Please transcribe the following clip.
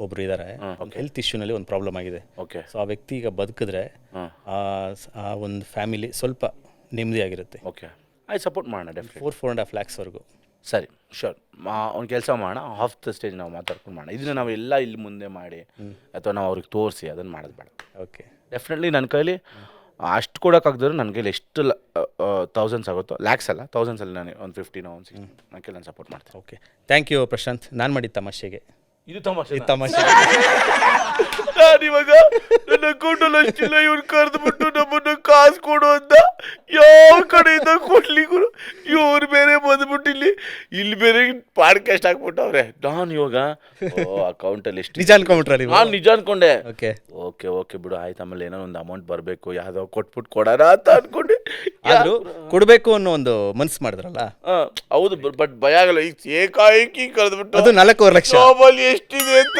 ಒಬ್ರು ಇದ್ದಾರೆ, ಹೆಲ್ತ್ ಇಶ್ಯೂನಲ್ಲಿ ಒಂದು ಪ್ರಾಬ್ಲಮ್ ಆಗಿದೆ. ಓಕೆ. ಸೊ ಆ ವ್ಯಕ್ತಿ ಈಗ ಬದುಕಿದ್ರೆ ಆ ಒಂದು ಫ್ಯಾಮಿಲಿ ಸ್ವಲ್ಪ ನೆಮ್ಮದಿಯಾಗಿರುತ್ತೆ. ಓಕೆ, ಆಯ್ತು, ಸಪೋರ್ಟ್ ಮಾಡೋಣ ಡೆಫಿನೆಟ್. 4.5 lakhsವರೆಗೂ. ಸರಿ, ಶೋರ್. ಒಂದು ಕೆಲಸ ಮಾಡೋಣ, ಆಫ್ ದ ಸ್ಟೇಜ್ ನಾವು ಮಾತಾಡ್ಕೊಂಡು ಮಾಡೋಣ. ಇದನ್ನು ನಾವೆಲ್ಲ ಇಲ್ಲಿ ಮುಂದೆ ಮಾಡಿ ಅಥವಾ ನಾವು ಅವ್ರಿಗೆ ತೋರಿಸಿ ಅದನ್ನು ಮಾಡೋದು ಬೇಡ. ಓಕೆ, ಡೆಫಿನೆಟ್ಲಿ ನನ್ನ ಕೈಲಿ ಅಷ್ಟು ಕೊಡೋಕ್ಕಾಗದ್ರು ನನ್ನ ಕೈಲಿ ಎಷ್ಟು ಥೌಸಂಡ್ಸ್ ಆಗುತ್ತೋ, ಲ್ಯಾಕ್ಸ್ ಅಲ್ಲ ಥೌಸಂಡ್ಸಲ್ಲಿ ನಾನು ಒಂದು 15 ಒಂದು 60 ನನ್ನ ಕೈಲಿ ನಾನು ಸಪೋರ್ಟ್ ಮಾಡ್ತೀನಿ. Okay, thank you Prashant. ನಾನು ಮಾಡಿದ ತಮಾಷೆಗೆ ಇದು ತಮಾಷೆ. ನಾನಿವಾಗ ನನ್ನ ಅಕೌಂಟಲ್ಲಿ ಅಷ್ಟಿಲ್ಲ, ಇವ್ರು ಕರೆದ್ಬಿಟ್ಟು ನಮ್ಮನ್ನು ಕಾಸು ಕೊಡು ಅಂತ ಯಾವ ಕಡೆಯಿಂದ ಕೊಡ್ಲಿಕ್ಕೂ ಇವ್ರು ಬೇರೆ ಬಂದ್ಬಿಟ್ಟು ಇಲ್ಲಿ ಬೇರೆ ಪಾಡ್ಕಾಸ್ಟ್ ಹಾಕ್ಬಿಟ್ಟವ್ರೆ. ನಾನು ಇವಾಗ ಅಕೌಂಟಲ್ಲಿ ಎಷ್ಟು ನಿಜ ಅನ್ಕೊಂಬಿಟ್ರೆ ನೀವು? ನಾನು ನಿಜ ಅನ್ಕೊಂಡೆ. ಓಕೆ ಓಕೆ ಓಕೆ ಬಿಡು ಆಯ್ತು, ಆಮೇಲೆ ಏನೋ ಒಂದು ಅಮೌಂಟ್ ಬರಬೇಕು, ಯಾವುದೋ ಕೊಟ್ಬಿಟ್ಟು ಕೊಡೋಣ ಅಂತ ಅನ್ಕೊಂಡೆ. ಆದರೂ ಕೊಡಬೇಕು ಅನ್ನೋ ಒಂದು ಮನ್ಸು ಮಾಡಿದ್ರಲ್ಲ. ಹೌದು, ಬಟ್ ಭಯ ಆಗಲ್ಲ. ಈಗ ಏಕಾಏಕಿ ಕರೆದ್ಬಿಟ್ಟು ಅದು 4.5 ಲಕ್ಷ ಜಾಬಲ್ಲಿ ಎಷ್ಟಿದೆ ಅಂತ